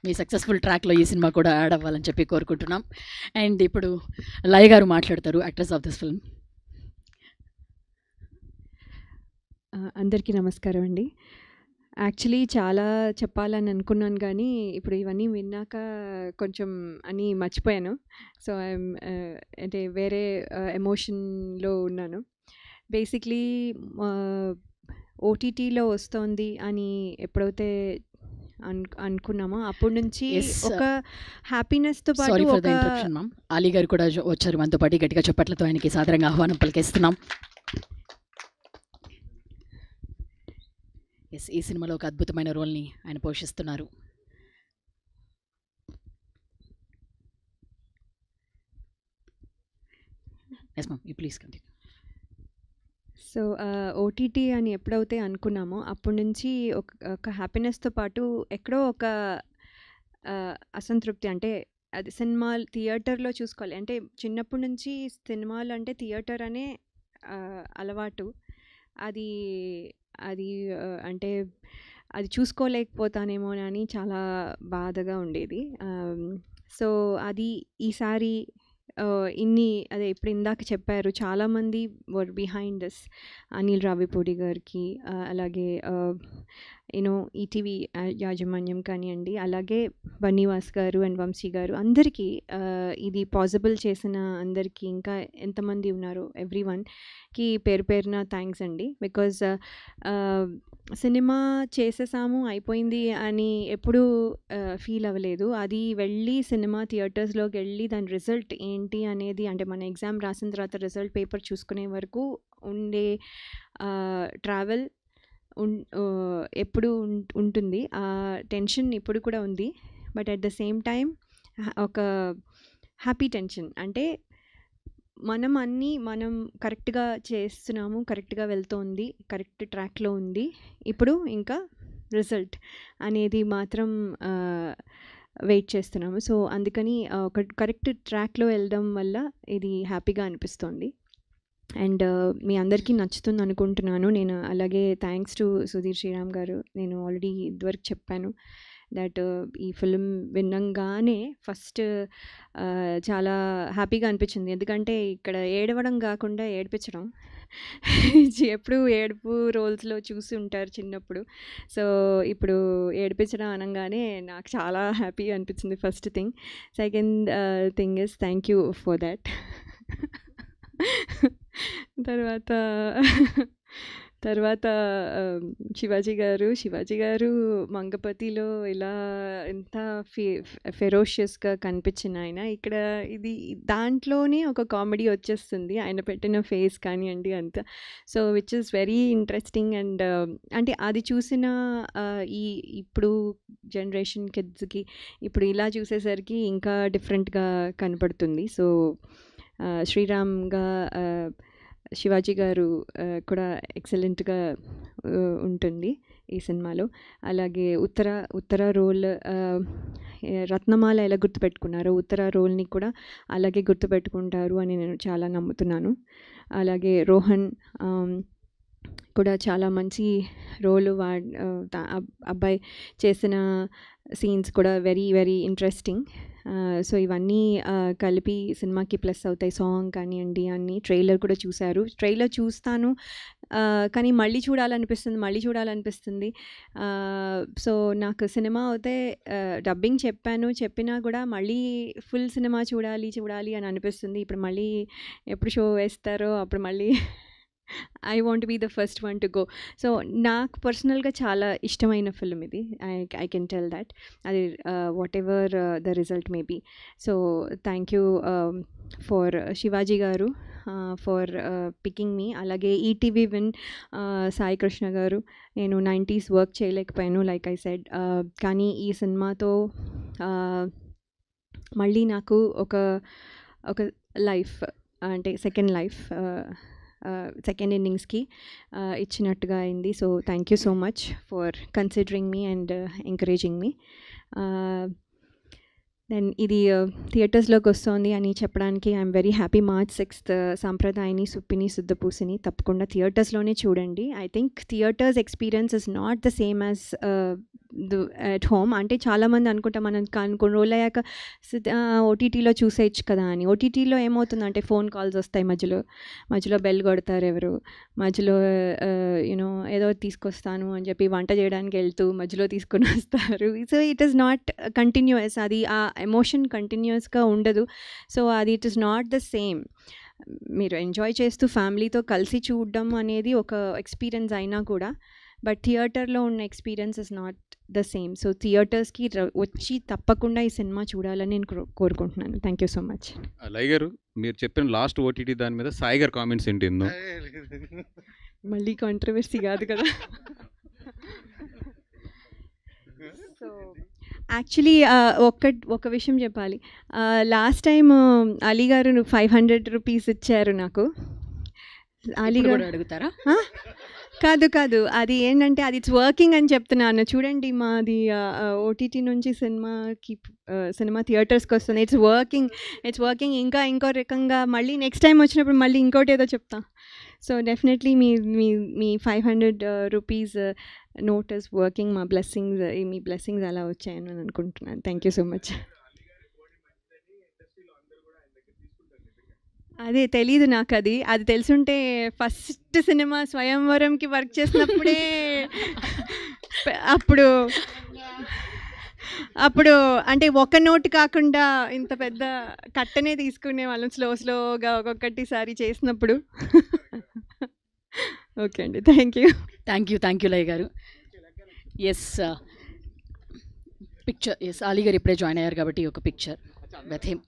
మీ successful ట్రాక్లో ఈ cinema కూడా యాడ్ అవ్వాలని చెప్పి కోరుకుంటున్నాం. అండ్ ఇప్పుడు లయ గారు మాట్లాడతారు, యాక్ట్రెస్ ఆఫ్ దిస్ ఫిల్మ్. అందరికీ నమస్కారం అండి. యాక్చువల్లీ చాలా చెప్పాలని అనుకున్నాను కానీ ఇప్పుడు ఇవన్నీ విన్నాక కొంచెం అన్నీ మర్చిపోయాను. సో ఐఎమ్ అంటే వేరే ఎమోషన్లో ఉన్నాను. బేసిక్లీ ఓటీటీలో వస్తోంది అని ఎప్పుడైతే అనుకున్నామో అప్పటి నుంచి ఒక హ్యాపీనెస్తో పాటు sorry for the interruption ma'am. Ali గారు కూడా వచ్చారు మనతో పాటు, గట్టిగా చెప్పట్లతో ఆయనకి సాదరంగా ఆహ్వానం పలికేస్తున్నాం. ఎస్, ఈ సినిమాలో ఒక అద్భుతమైన రోల్ని ఆయన పోషిస్తున్నారు. Yes ma'am, you please continue. So OTT అని ఎప్పుడైతే అనుకున్నామో అప్పటి నుంచి ఒక హ్యాపీనెస్తో పాటు ఎక్కడో ఒక అసంతృప్తి. అంటే అది సినిమా థియేటర్లో చూసుకోవాలి అంటే చిన్నప్పటి నుంచి సినిమాలు అంటే థియేటర్ అనే అలవాటు. అది అది అంటే అది చూసుకోలేకపోతానేమో అని చాలా బాధగా ఉండేది. సో అది ఈసారి అదే ఇప్పుడు ఇందాక చెప్పారు చాలామంది వర్ బిహైండ్ దిస్. అనిల్ రావిపూడి గారికి, అలాగే యూనో ఈటీవీ యాజమాన్యం కానివ్వండి, అలాగే బన్నీవాస్ గారు అండ్ వంశీ గారు, అందరికీ ఇది పాసిబుల్ చేసిన అందరికీ, ఇంకా ఎంతమంది ఉన్నారో ఎవ్రీ వన్కి పేరు పేరున థ్యాంక్స్ అండి. బికాజ్ సినిమా చేసేసాము అయిపోయింది అని ఎప్పుడూ ఫీల్ అవ్వలేదు. అది వెళ్ళి సినిమా థియేటర్స్లోకి వెళ్ళి దాని రిజల్ట్ ఏంటి అనేది, అంటే మన ఎగ్జామ్ రాసిన తర్వాత రిజల్ట్ పేపర్ చూసుకునే వరకు ఉండే ట్రావెల్ ఎప్పుడు ఉంటుంది. ఆ టెన్షన్ ఇప్పుడు కూడా ఉంది. But at the same time ఒక హ్యాపీ టెన్షన్. అంటే మనం కరెక్ట్గా చేస్తున్నాము, కరెక్ట్గా వెళ్తోంది, కరెక్ట్ ట్రాక్లో ఉంది. ఇప్పుడు ఇంకా రిజల్ట్ అనేది మాత్రం వెయిట్ చేస్తున్నాము. సో అందుకని ఒక కరెక్ట్ ట్రాక్లో వెళ్ళడం వల్ల ఇది హ్యాపీగా అనిపిస్తోంది. అండ్ మీ అందరికీ నచ్చుతుంది అనుకుంటున్నాను నేను. అలాగే థ్యాంక్స్ టు సుధీర్ శ్రీరామ్ గారు. నేను ఆల్రెడీ ఇదివరకు చెప్పాను దట్ ఈ ఫిల్మ్ విన్నంగానే ఫస్ట్ చాలా హ్యాపీగా అనిపించింది. ఎందుకంటే ఇక్కడ ఏడవడం కాకుండా ఏడిపించడం. ఎప్పుడు ఏడుపు రోల్స్లో చూసి ఉంటారు చిన్నప్పుడు. సో ఇప్పుడు ఏడిపించడం అనగానే నాకు చాలా హ్యాపీగా అనిపించింది first thing. Second thing is thank you for that. తర్వాత శివాజీ గారు మంగపతిలో ఇలా ఎంత ఫెరోషియస్గా కనిపించిన ఆయన, ఇక్కడ ఇది దాంట్లోనే ఒక కామెడీ వచ్చేస్తుంది ఆయన పెట్టిన ఫేస్ కానివ్వండి అంతా. So which is very interesting. And అంటే అది చూసిన ఇప్పుడు జనరేషన్ కిడ్స్కి ఇప్పుడు ఇలా చూసేసరికి ఇంకా డిఫరెంట్గా కనపడుతుంది. సో శ్రీరామ్గా శివాజీ గారు కూడా ఎక్సలెంట్గా ఉంటుంది ఈ సినిమాలో. అలాగే ఉత్తర రోల్ రత్నమాల ఎలా గుర్తుపెట్టుకున్నారో ఉత్తర రోల్ని కూడా అలాగే గుర్తుపెట్టుకుంటారు అని నేను చాలా నమ్ముతున్నాను. అలాగే రోహన్ కూడా చాలా మంచి రోలు అబ్బాయి చేసిన సీన్స్ కూడా వెరీ వెరీ ఇంట్రెస్టింగ్. సో ఇవన్నీ కలిపి సినిమాకి ప్లస్ అవుతాయి. సాంగ్ కానివ్వండి అన్నీ. ట్రైలర్ కూడా చూశారు. ట్రైలర్ చూస్తాను కానీ మళ్ళీ చూడాలనిపిస్తుంది. సో నాకు సినిమా అయితే డబ్బింగ్ చెప్పినా కూడా మళ్ళీ ఫుల్ సినిమా చూడాలి అని అనిపిస్తుంది. ఇప్పుడు మళ్ళీ ఎప్పుడు షో వేస్తారో అప్పుడు మళ్ళీ I want be the first one to go. So నాకు పర్సనల్గా చాలా ఇష్టమైన ఫిల్మ్ ఇది. I can tell that. అది whatever the result may be. So thank you for Shivaji garu for picking మీ. అలాగే ఈటీవీ విన్ సాయి కృష్ణ గారు. నేను 90s వర్క్ చేయలేకపోయాను లైక్ ఐ సెడ్. కానీ ఈ సినిమాతో మళ్ళీ నాకు ఒక లైఫ్, అంటే సెకండ్ లైఫ్, సెకండ్ ఇన్నింగ్స్కి ఇచ్చినట్టుగా అయింది. So thank you so much for considering me and encouraging me. Then ఇది థియేటర్స్లోకి వస్తుంది అని చెప్పడానికి I'm very happy. March 6th Sampradayini Suppini Suddhapoosani తప్పకుండా థియేటర్స్లోనే చూడండి. I think theatres experience is not the same as at home. అంటే చాలామంది అనుకుంటాం మనం కొన్ని రోజులు అయ్యాక ఓటీటీలో చూసేయచ్చు కదా అని. ఓటీటీలో ఏమవుతుందంటే ఫోన్ కాల్స్ వస్తాయి, మధ్యలో బెల్ కొడతారు ఎవరు, మధ్యలో యూనో ఏదో తీసుకొస్తాను అని చెప్పి వంట చేయడానికి వెళ్తూ మధ్యలో తీసుకొని వస్తారు. So it is not continuous, అది ఆ ఎమోషన్ కంటిన్యూస్గా ఉండదు. సో అది it is not the same. మీరు ఎంజాయ్ చేస్తూ ఫ్యామిలీతో కలిసి చూడడం అనేది ఒక ఎక్స్పీరియన్స్ అయినా కూడా, బట్ థియేటర్లో ఉన్న experience is not the same. So థియేటర్స్కి వచ్చి తప్పకుండా ఈ సినిమా చూడాలని నేను కోరుకుంటున్నాను. Thank you so much. లై గారు, మీరు చెప్పిన లాస్ట్ ఓటీటీ దాని మీద సాయి గారు కామెంట్స్ ఏంటి? మళ్ళీ కాంట్రవర్సీ కాదు కదా. సో యాక్చువల్లీ ఒక విషయం చెప్పాలి. లాస్ట్ టైం అలీ గారు 500 రూపీస్ ఇచ్చారు నాకు. అలీ గారు అడుగుతారా? కాదు, అది ఏంటంటే అది ఇట్స్ వర్కింగ్ అని చెప్తున్నాను. చూడండి, మాది ఓటీటీ నుంచి సినిమా థియేటర్స్కి వస్తుంది. It's working. ఇంకా ఇంకో రకంగా మళ్ళీ నెక్స్ట్ టైం వచ్చినప్పుడు మళ్ళీ ఇంకోటి ఏదో చెప్తా. So definitely me 500 rupees note is working. Me blessings అలా వచ్చాయని నేను అనుకుంటున్నాను. Thank you so much. అదే తెలీదు నాకు. అది తెలుసుంటే ఫస్ట్ సినిమా స్వయంవరంకి వర్క్ చేసినప్పుడే అప్పుడు అంటే ఒక నోట్ కాకుండా ఇంత పెద్ద కట్టనే తీసుకునే వాళ్ళం, స్లోగా ఒక్కొక్కటిసారి చేసినప్పుడు. ఓకే అండి, థ్యాంక్ యూ లై గారు. Yes, picture. ఎస్, అలీ గారు ఇప్పుడే జాయిన్ అయ్యారు కాబట్టి ఒక పిక్చర్ విత్ హిమ్.